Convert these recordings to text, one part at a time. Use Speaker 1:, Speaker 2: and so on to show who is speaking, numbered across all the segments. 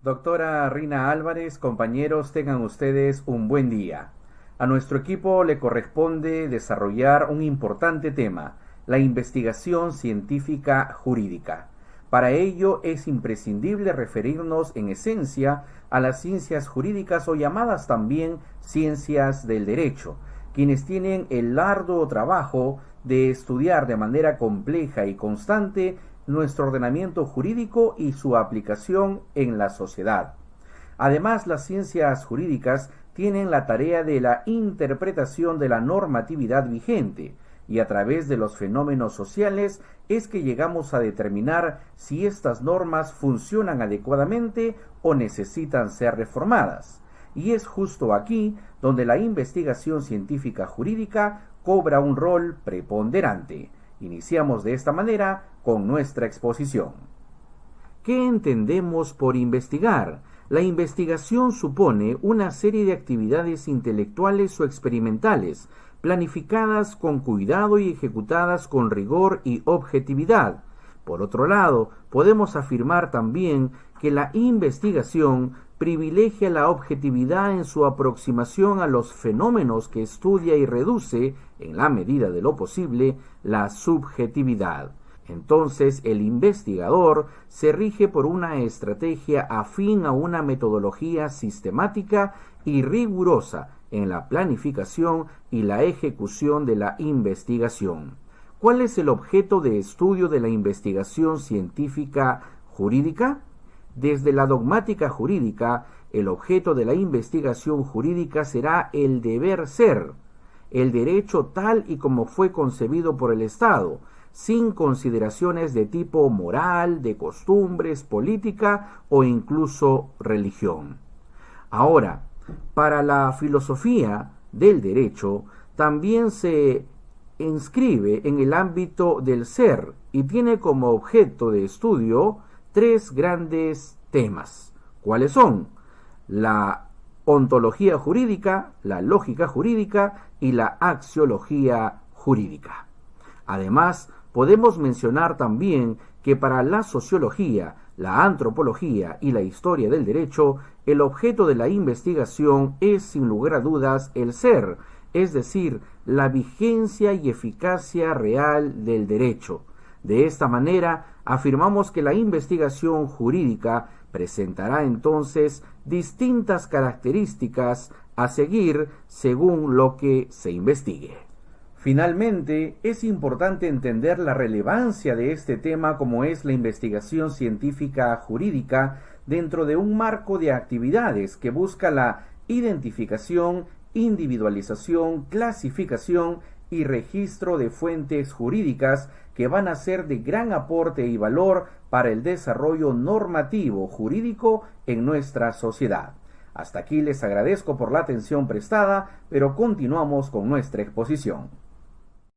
Speaker 1: Doctora Rina Álvarez, compañeros, tengan ustedes un buen día. A nuestro equipo le corresponde desarrollar un importante tema, la investigación científica jurídica. Para ello es imprescindible referirnos en esencia a las ciencias jurídicas o llamadas también ciencias del derecho, quienes tienen el arduo trabajo de estudiar de manera compleja y constante nuestro ordenamiento jurídico y su aplicación en la sociedad. Además, las ciencias jurídicas tienen la tarea de la interpretación de la normatividad vigente, y a través de los fenómenos sociales es que llegamos a determinar si estas normas funcionan adecuadamente o necesitan ser reformadas. Y es justo aquí donde la investigación científica jurídica cobra un rol preponderante. Iniciamos de esta manera con nuestra exposición. ¿Qué entendemos por investigar? La investigación supone una serie de actividades intelectuales o experimentales, planificadas con cuidado y ejecutadas con rigor y objetividad. Por otro lado, podemos afirmar también que la investigación privilegia la objetividad en su aproximación a los fenómenos que estudia y reduce, en la medida de lo posible, la subjetividad. Entonces, el investigador se rige por una estrategia afín a una metodología sistemática y rigurosa en la planificación y la ejecución de la investigación. ¿Cuál es el objeto de estudio de la investigación científica jurídica? Desde la dogmática jurídica, el objeto de la investigación jurídica será el deber ser, el derecho tal y como fue concebido por el Estado, sin consideraciones de tipo moral, de costumbres, política o incluso religión. Ahora, para la filosofía del derecho también se inscribe en el ámbito del ser y tiene como objeto de estudio tres grandes temas. ¿Cuáles son? La ontología jurídica, la lógica jurídica y la axiología jurídica. Además, podemos mencionar también que para la sociología, la antropología y la historia del derecho, el objeto de la investigación es sin lugar a dudas el ser, es decir, la vigencia y eficacia real del derecho. De esta manera, afirmamos que la investigación jurídica presentará entonces distintas características a seguir según lo que se investigue. Finalmente, es importante entender la relevancia de este tema como es la investigación científica jurídica dentro de un marco de actividades que busca la identificación, individualización, clasificación y registro de fuentes jurídicas que van a ser de gran aporte y valor para el desarrollo normativo jurídico en nuestra sociedad. Hasta aquí les agradezco por la atención prestada, pero continuamos con nuestra exposición.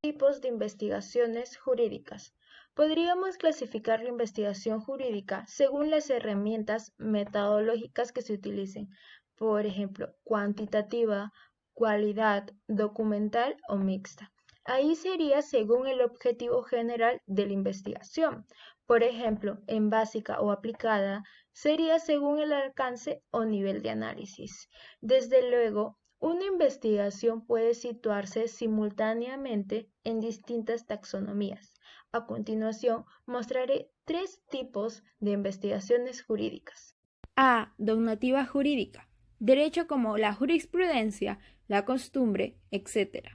Speaker 2: Tipos de investigaciones jurídicas. Podríamos clasificar la investigación jurídica según las herramientas metodológicas que se utilicen, por ejemplo, cuantitativa, cualidad, documental o mixta. Ahí sería según el objetivo general de la investigación. Por ejemplo, en básica o aplicada sería según el alcance o nivel de análisis. Desde luego, una investigación puede situarse simultáneamente en distintas taxonomías. A continuación, mostraré tres tipos de investigaciones jurídicas.
Speaker 3: A. Dogmativa jurídica. Derecho como la jurisprudencia, la costumbre, etc.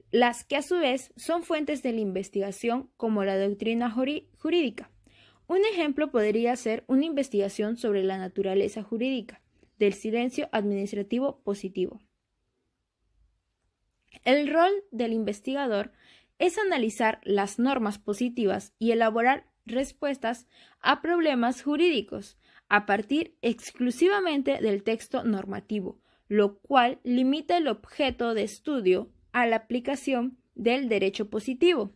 Speaker 3: Las que a su vez son fuentes de la investigación como la doctrina jurídica. Un ejemplo podría ser una investigación sobre la naturaleza jurídica del silencio administrativo positivo. El rol del investigador es analizar las normas positivas y elaborar respuestas a problemas jurídicos a partir exclusivamente del texto normativo, lo cual limita el objeto de estudio a la aplicación del derecho positivo.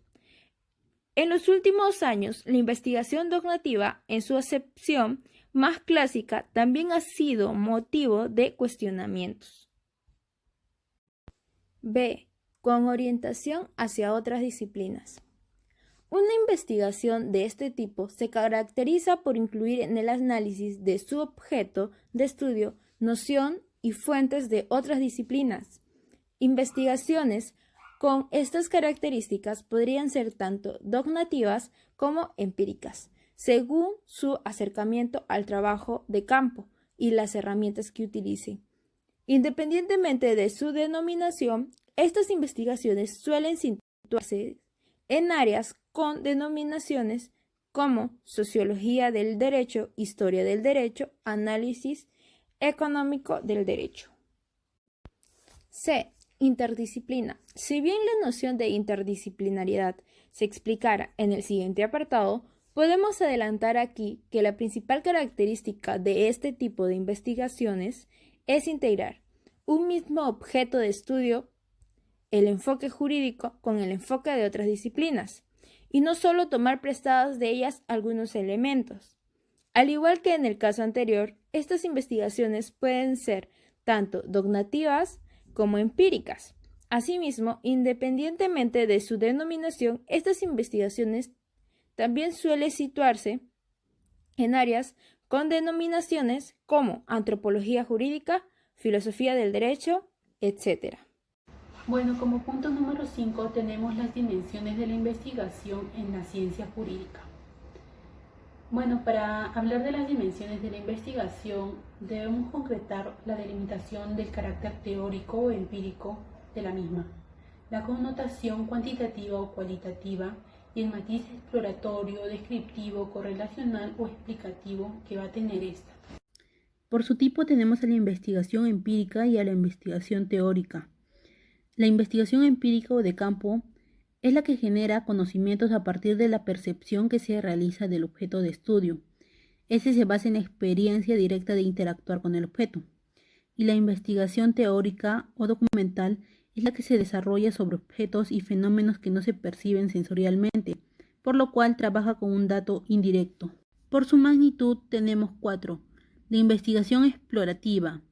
Speaker 3: En los últimos años, la investigación dogmativa, en su acepción más clásica, también ha sido motivo de cuestionamientos. B. Con orientación hacia otras disciplinas. Una investigación de este tipo se caracteriza por incluir en el análisis de su objeto de estudio noción y fuentes de otras disciplinas. Investigaciones con estas características podrían ser tanto dognativas como empíricas, según su acercamiento al trabajo de campo y las herramientas que utilicen. Independientemente de su denominación, estas investigaciones suelen situarse en áreas con denominaciones como sociología del derecho, historia del derecho, análisis económico del derecho. C. Interdisciplina. Si bien la noción de interdisciplinariedad se explicara en el siguiente apartado, podemos adelantar aquí que la principal característica de este tipo de investigaciones es integrar un mismo objeto de estudio, el enfoque jurídico, con el enfoque de otras disciplinas, y no solo tomar prestadas de ellas algunos elementos. Al igual que en el caso anterior, estas investigaciones pueden ser tanto dognativas como empíricas. Asimismo, independientemente de su denominación, estas investigaciones también suelen situarse en áreas con denominaciones como antropología jurídica, filosofía del derecho, etc.
Speaker 4: Bueno, como punto número 5 tenemos las dimensiones de la investigación en la ciencia jurídica. Bueno, para hablar de las dimensiones de la investigación debemos concretar la delimitación del carácter teórico o empírico de la misma, la connotación cuantitativa o cualitativa y el matiz exploratorio, descriptivo, correlacional o explicativo que va a tener esta.
Speaker 5: Por su tipo tenemos a la investigación empírica y a la investigación teórica. La investigación empírica o de campo es la que genera conocimientos a partir de la percepción que se realiza del objeto de estudio. Este se basa en la experiencia directa de interactuar con el objeto. Y la investigación teórica o documental es la que se desarrolla sobre objetos y fenómenos que no se perciben sensorialmente, por lo cual trabaja con un dato indirecto. Por su magnitud tenemos 4. La investigación explorativa.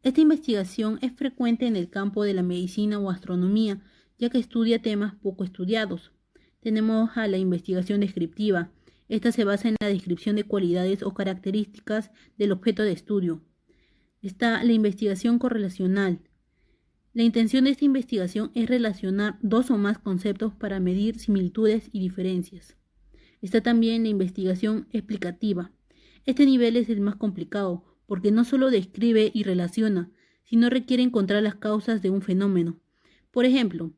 Speaker 5: Esta investigación es frecuente en el campo de la medicina o astronomía, ya que estudia temas poco estudiados. Tenemos a la investigación descriptiva. Esta se basa en la descripción de cualidades o características del objeto de estudio. Está la investigación correlacional. La intención de esta investigación es relacionar dos o más conceptos para medir similitudes y diferencias. Está también la investigación explicativa. Este nivel es el más complicado, porque no solo describe y relaciona, sino requiere encontrar las causas de un fenómeno. Por ejemplo,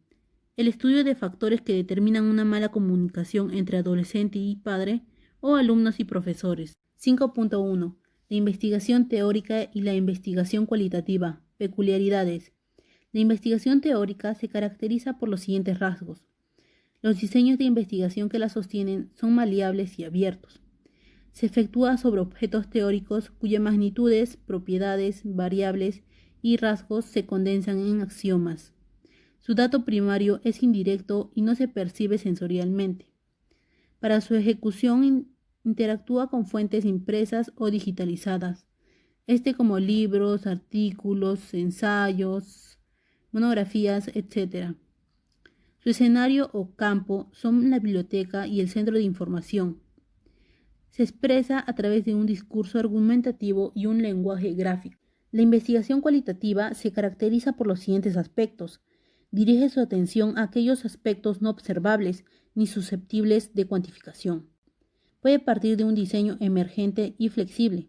Speaker 5: el estudio de factores que determinan una mala comunicación entre adolescente y padre o alumnos y profesores. 5.1. La investigación teórica y la investigación cualitativa. Peculiaridades. La investigación teórica se caracteriza por los siguientes rasgos. Los diseños de investigación que la sostienen son maleables y abiertos. Se efectúa sobre objetos teóricos cuyas magnitudes, propiedades, variables y rasgos se condensan en axiomas. Su dato primario es indirecto y no se percibe sensorialmente. Para su ejecución interactúa con fuentes impresas o digitalizadas, como libros, artículos, ensayos, monografías, etc. Su escenario o campo son la biblioteca y el centro de información. Se expresa a través de un discurso argumentativo y un lenguaje gráfico. La investigación cualitativa se caracteriza por los siguientes aspectos. Dirige su atención a aquellos aspectos no observables ni susceptibles de cuantificación. Puede partir de un diseño emergente y flexible.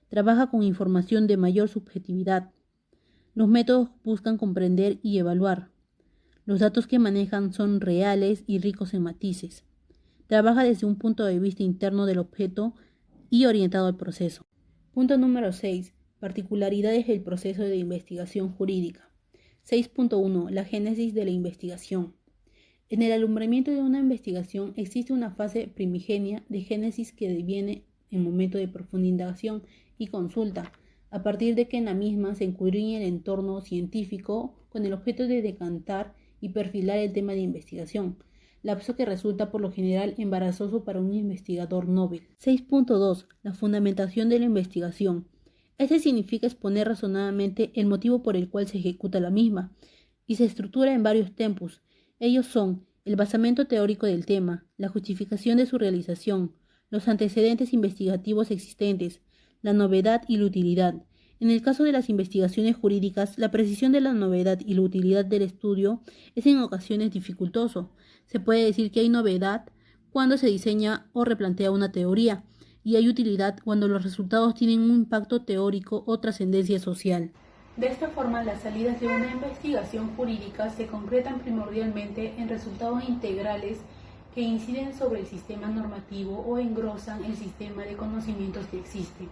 Speaker 5: Trabaja con información de mayor subjetividad. Los métodos buscan comprender y evaluar. Los datos que manejan son reales y ricos en matices. Trabaja desde un punto de vista interno del objeto y orientado al proceso. Punto número 6. Particularidades del proceso de investigación jurídica. 6.1. La génesis de la investigación. En el alumbramiento de una investigación existe una fase primigenia de génesis que deviene en momento de profunda indagación y consulta, a partir de que en la misma se escudriña el entorno científico con el objeto de decantar y perfilar el tema de investigación, lapso que resulta por lo general embarazoso para un investigador novel. 6.2. La fundamentación de la investigación. Este significa exponer razonadamente el motivo por el cual se ejecuta la misma, y se estructura en varios tempos. Ellos son el basamento teórico del tema, la justificación de su realización, los antecedentes investigativos existentes, la novedad y la utilidad. En el caso de las investigaciones jurídicas, la precisión de la novedad y la utilidad del estudio es en ocasiones dificultoso. Se puede decir que hay novedad cuando se diseña o replantea una teoría, y hay utilidad cuando los resultados tienen un impacto teórico o trascendencia social.
Speaker 4: De esta forma, las salidas de una investigación jurídica se concretan primordialmente en resultados integrales que inciden sobre el sistema normativo o engrosan el sistema de conocimientos que existe,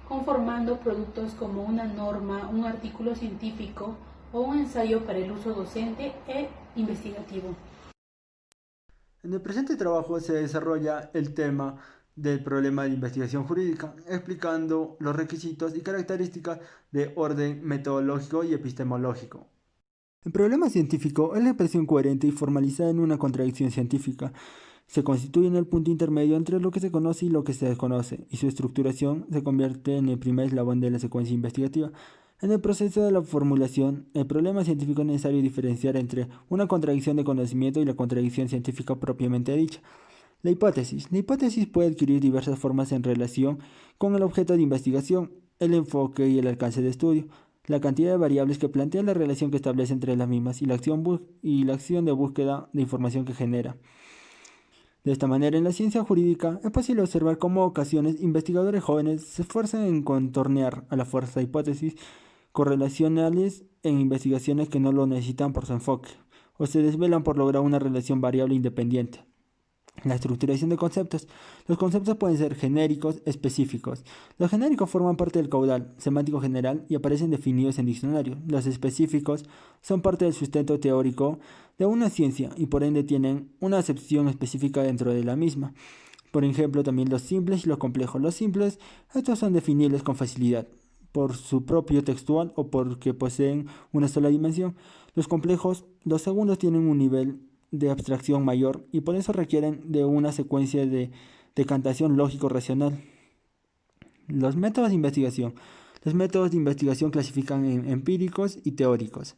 Speaker 4: conformando productos como una norma, un artículo científico o un ensayo para el uso docente e investigativo.
Speaker 6: En el presente trabajo se desarrolla el tema del problema de investigación jurídica, explicando los requisitos y características de orden metodológico y epistemológico. El problema científico es la expresión coherente y formalizada en una contradicción científica. Se constituye en el punto intermedio entre lo que se conoce y lo que se desconoce, y su estructuración se convierte en el primer eslabón de la secuencia investigativa. En el proceso de la formulación, el problema científico es necesario diferenciar entre una contradicción de conocimiento y la contradicción científica propiamente dicha. La hipótesis. La hipótesis puede adquirir diversas formas en relación con el objeto de investigación, el enfoque y el alcance de estudio, la cantidad de variables que plantea la relación que establece entre las mismas y la acción de búsqueda de información que genera. De esta manera, en la ciencia jurídica es posible observar cómo ocasiones investigadores jóvenes se esfuerzan en contornear a la fuerza de hipótesis correlacionales en investigaciones que no lo necesitan por su enfoque, o se desvelan por lograr una relación variable independiente. La estructuración de conceptos. Los conceptos pueden ser genéricos, específicos. Los genéricos forman parte del caudal semántico general y aparecen definidos en diccionario. Los específicos son parte del sustento teórico de una ciencia y por ende tienen una acepción específica dentro de la misma. Por ejemplo, también los simples y los complejos. Los simples, estos son definibles con facilidad por su propio textual o porque poseen una sola dimensión. Los complejos, los segundos tienen un nivel de abstracción mayor y por eso requieren de una secuencia de decantación lógico-racional. Los métodos de investigación. Los métodos de investigación clasifican en empíricos y teóricos.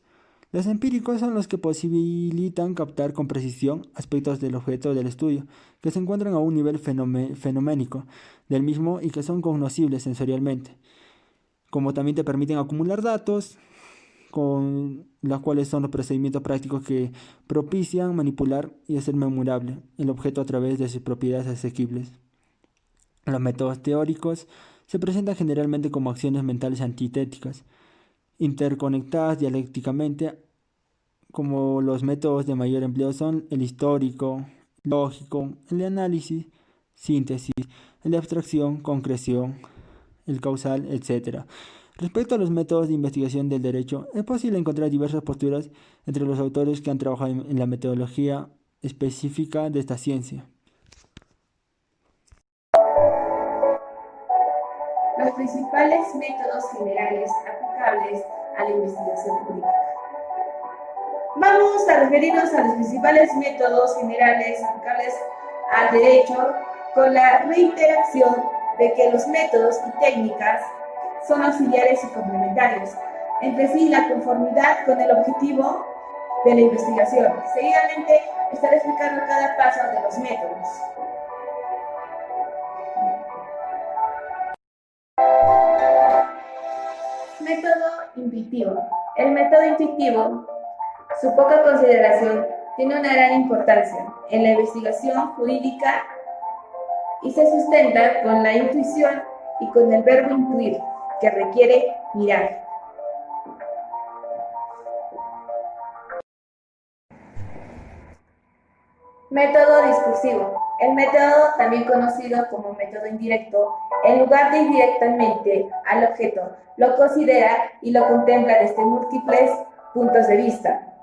Speaker 6: Los empíricos son los que posibilitan captar con precisión aspectos del objeto del estudio, que se encuentran a un nivel fenoménico del mismo y que son cognoscibles sensorialmente, como también te permiten acumular datos, con las cuales son los procedimientos prácticos que propician manipular y hacer memorable el objeto a través de sus propiedades asequibles. Los métodos teóricos se presentan generalmente como acciones mentales antitéticas, interconectadas dialécticamente, como los métodos de mayor empleo son el histórico, lógico, el de análisis, síntesis, el de abstracción, concreción, el causal, etc. Respecto a los métodos de investigación del derecho, es posible encontrar diversas posturas entre los autores que han trabajado en la metodología específica de esta ciencia.
Speaker 7: Los principales métodos generales aplicables a la investigación jurídica. Vamos a referirnos a los principales métodos generales aplicables al derecho con la reiteración de que los métodos y técnicas son auxiliares y complementarios entre sí, la conformidad con el objetivo de la investigación. Seguidamente estaré explicando cada paso de los métodos. Método intuitivo. El método intuitivo, su poca consideración, tiene una gran importancia en la investigación jurídica y se sustenta con la intuición y con el verbo intuir, que requiere mirar. Método discursivo. El método, también conocido como método indirecto, en lugar de ir directamente al objeto, lo considera y lo contempla desde múltiples puntos de vista.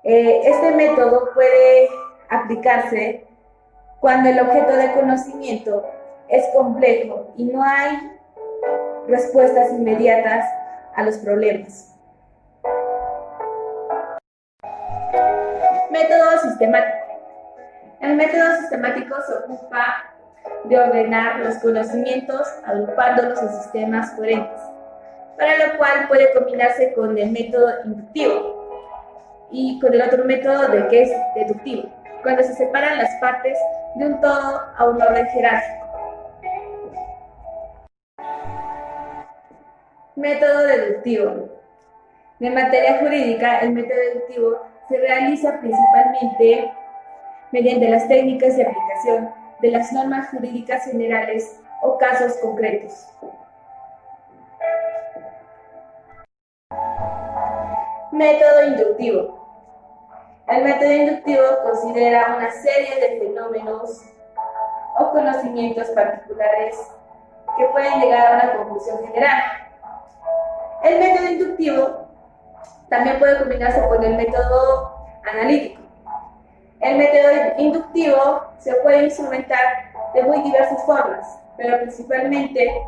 Speaker 7: Este método puede aplicarse cuando el objeto de conocimiento es complejo y no hay respuestas inmediatas a los problemas. Método sistemático. El método sistemático se ocupa de ordenar los conocimientos agrupándolos en sistemas coherentes, para lo cual puede combinarse con el método inductivo y con el otro método que es deductivo. cuando se separan las partes de un todo a un orden jerárquico. Método deductivo. En materia jurídica, el método deductivo se realiza principalmente mediante las técnicas de aplicación de las normas jurídicas generales o casos concretos. Método inductivo. El método inductivo considera una serie de fenómenos o conocimientos particulares que pueden llegar a una conclusión general. El método inductivo también puede combinarse con el método analítico. El método inductivo se puede instrumentar de muy diversas formas, pero principalmente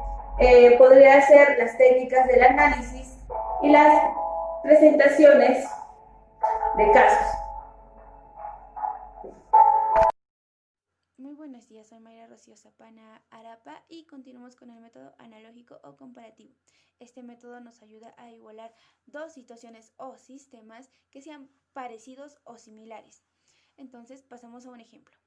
Speaker 7: podría ser las técnicas del análisis y las presentaciones de casos.
Speaker 3: Muy buenos días, soy Mayra Rocío Zapana Arapa y continuamos con el método analógico o comparativo. Este método nos ayuda a igualar dos situaciones o sistemas que sean parecidos o similares. Entonces pasamos a un ejemplo.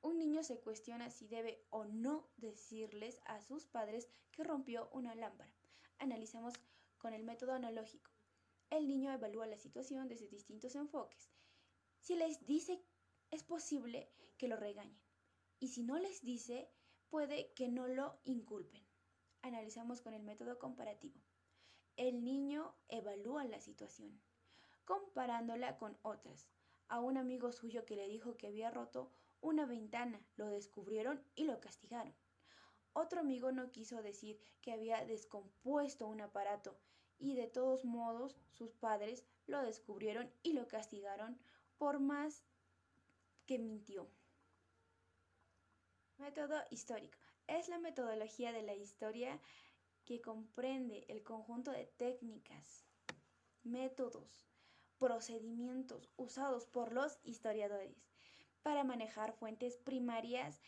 Speaker 3: Un niño se cuestiona si debe o no decirles a sus padres que rompió una lámpara. Analizamos con el método analógico. El niño evalúa la situación desde distintos enfoques. Si les dice, es posible que lo regañen. Y si no les dice, puede que no lo inculpen. Analizamos con el método comparativo. El niño evalúa la situación, comparándola con otras. A un amigo suyo que le dijo que había roto una ventana, lo descubrieron y lo castigaron. Otro amigo no quiso decir que había descompuesto un aparato y de todos modos sus padres lo descubrieron y lo castigaron por más que mintió. Método histórico. Es la metodología de la historia que comprende el conjunto de técnicas, métodos, procedimientos usados por los historiadores para manejar fuentes primarias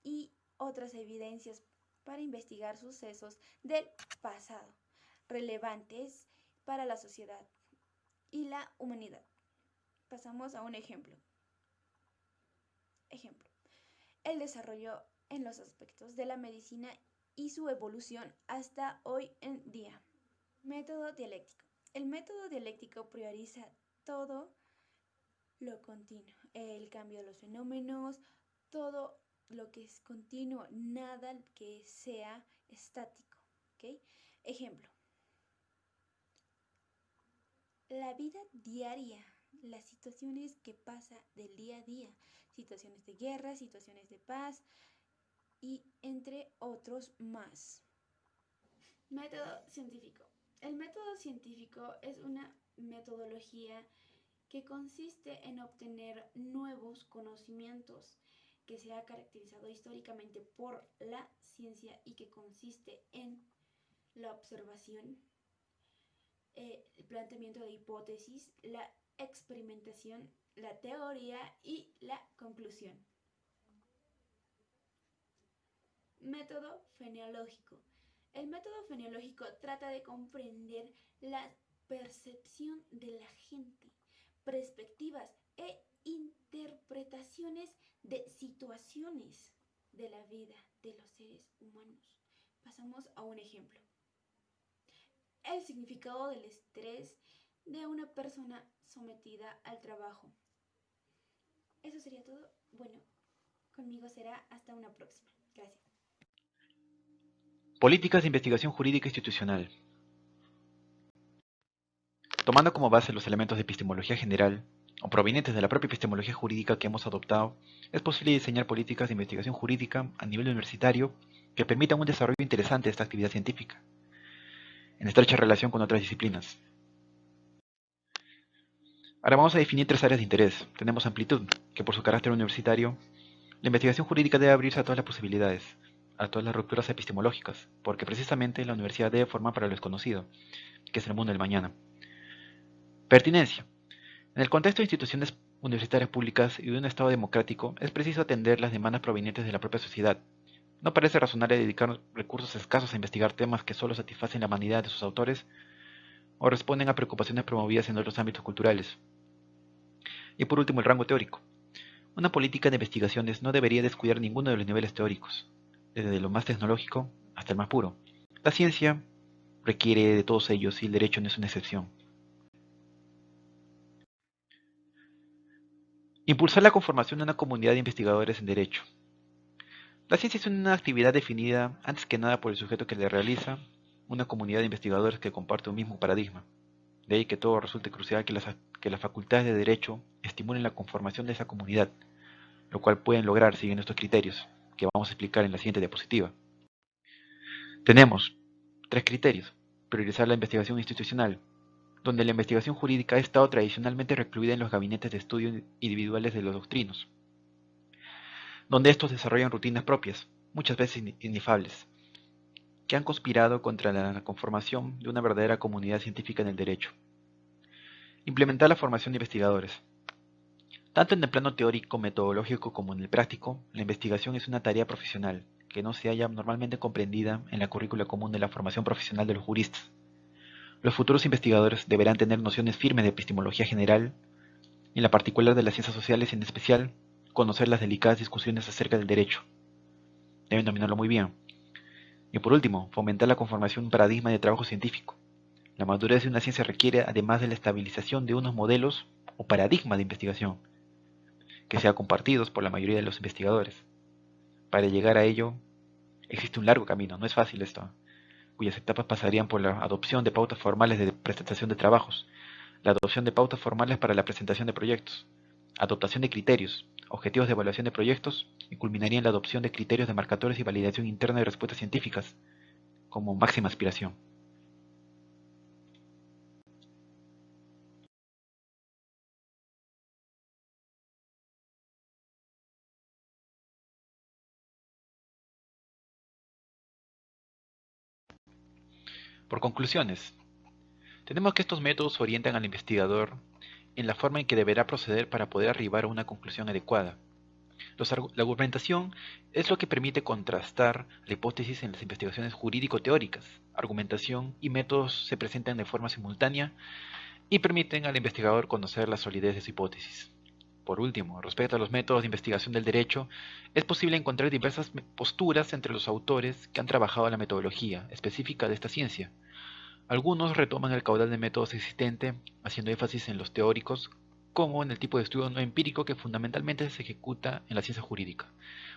Speaker 3: y otras evidencias para investigar sucesos del pasado relevantes para la sociedad y la humanidad. Pasamos a un ejemplo. El desarrollo en los aspectos de la medicina y su evolución hasta hoy en día. Método dialéctico. El método dialéctico prioriza todo lo continuo, el cambio de los fenómenos, todo lo que es continuo, nada que sea estático. ¿Okay? Ejemplo. La vida diaria, las situaciones que pasa del día a día, situaciones de guerra, situaciones de paz y entre otros más. Método científico. El método científico es una metodología que consiste en obtener nuevos conocimientos, que se ha caracterizado históricamente por la ciencia y que consiste en la observación, el planteamiento de hipótesis, la experimentación, la teoría y la conclusión. Método fenomenológico. El método fenomenológico trata de comprender la percepción de la gente, perspectivas e interpretaciones de situaciones de la vida de los seres humanos. Pasamos a un ejemplo. El significado del estrés de una persona sometida al trabajo. Eso sería todo. Bueno, conmigo será hasta una próxima. Gracias.
Speaker 8: Políticas de investigación jurídica institucional. Tomando como base los elementos de epistemología general, o provenientes de la propia epistemología jurídica que hemos adoptado, es posible diseñar políticas de investigación jurídica a nivel universitario que permitan un desarrollo interesante de esta actividad científica, en estrecha relación con otras disciplinas. Ahora vamos a definir tres áreas de interés. Tenemos amplitud, que por su carácter universitario, la investigación jurídica debe abrirse a todas las posibilidades, a todas las rupturas epistemológicas, porque precisamente la universidad debe formar para lo desconocido, que es el mundo del mañana. Pertinencia. En el contexto de instituciones universitarias públicas y de un Estado democrático, es preciso atender las demandas provenientes de la propia sociedad. No parece razonable dedicar recursos escasos a investigar temas que solo satisfacen la vanidad de sus autores o responden a preocupaciones promovidas en otros ámbitos culturales. Y por último, el rango teórico. Una política de investigaciones no debería descuidar ninguno de los niveles teóricos, desde lo más tecnológico hasta el más puro. La ciencia requiere de todos ellos y el derecho no es una excepción. Impulsar la conformación de una comunidad de investigadores en derecho. La ciencia es una actividad definida antes que nada por el sujeto que la realiza, una comunidad de investigadores que comparte un mismo paradigma. De ahí que todo resulte crucial que las facultades de derecho estimulen la conformación de esa comunidad, lo cual pueden lograr siguiendo estos criterios, que vamos a explicar en la siguiente diapositiva. Tenemos 3 criterios. Priorizar la investigación institucional, donde la investigación jurídica ha estado tradicionalmente recluida en los gabinetes de estudio individuales de los doctrinos, donde estos desarrollan rutinas propias, muchas veces inefables, que han conspirado contra la conformación de una verdadera comunidad científica en el derecho. Implementar la formación de investigadores. Tanto en el plano teórico, metodológico como en el práctico, la investigación es una tarea profesional que no se halla normalmente comprendida en la currícula común de la formación profesional de los juristas. Los futuros investigadores deberán tener nociones firmes de epistemología general, en la particular de las ciencias sociales y en especial conocer las delicadas discusiones acerca del derecho. Deben dominarlo muy bien. Y por último, fomentar la conformación de un paradigma de trabajo científico. La madurez de una ciencia requiere, además de la estabilización de unos modelos o paradigmas de investigación, que sean compartidos por la mayoría de los investigadores. Para llegar a ello, existe un largo camino, no es fácil esto, cuyas etapas pasarían por la adopción de pautas formales de presentación de trabajos, la adopción de pautas formales para la presentación de proyectos, adoptación de criterios, objetivos de evaluación de proyectos y culminaría en la adopción de criterios de marcadores y validación interna de respuestas científicas, como máxima aspiración. Por conclusiones, tenemos que estos métodos orientan al investigador en la forma en que deberá proceder para poder arribar a una conclusión adecuada. La argumentación es lo que permite contrastar la hipótesis en las investigaciones jurídico-teóricas. Argumentación y métodos se presentan de forma simultánea y permiten al investigador conocer la solidez de su hipótesis. Por último, respecto a los métodos de investigación del derecho, es posible encontrar diversas posturas entre los autores que han trabajado la metodología específica de esta ciencia. Algunos retoman el caudal de métodos existente, haciendo énfasis en los teóricos, como en el tipo de estudio no empírico que fundamentalmente se ejecuta en la ciencia jurídica.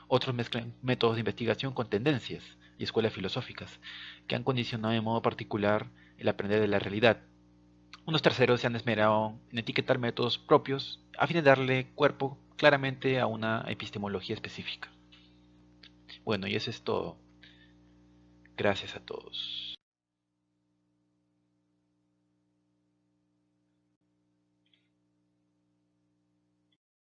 Speaker 8: Otros mezclan métodos de investigación con tendencias y escuelas filosóficas, que han condicionado de modo particular el aprender de la realidad. Unos terceros se han esmerado en etiquetar métodos propios a fin de darle cuerpo claramente a una epistemología específica. Bueno, y eso es todo. Gracias a todos.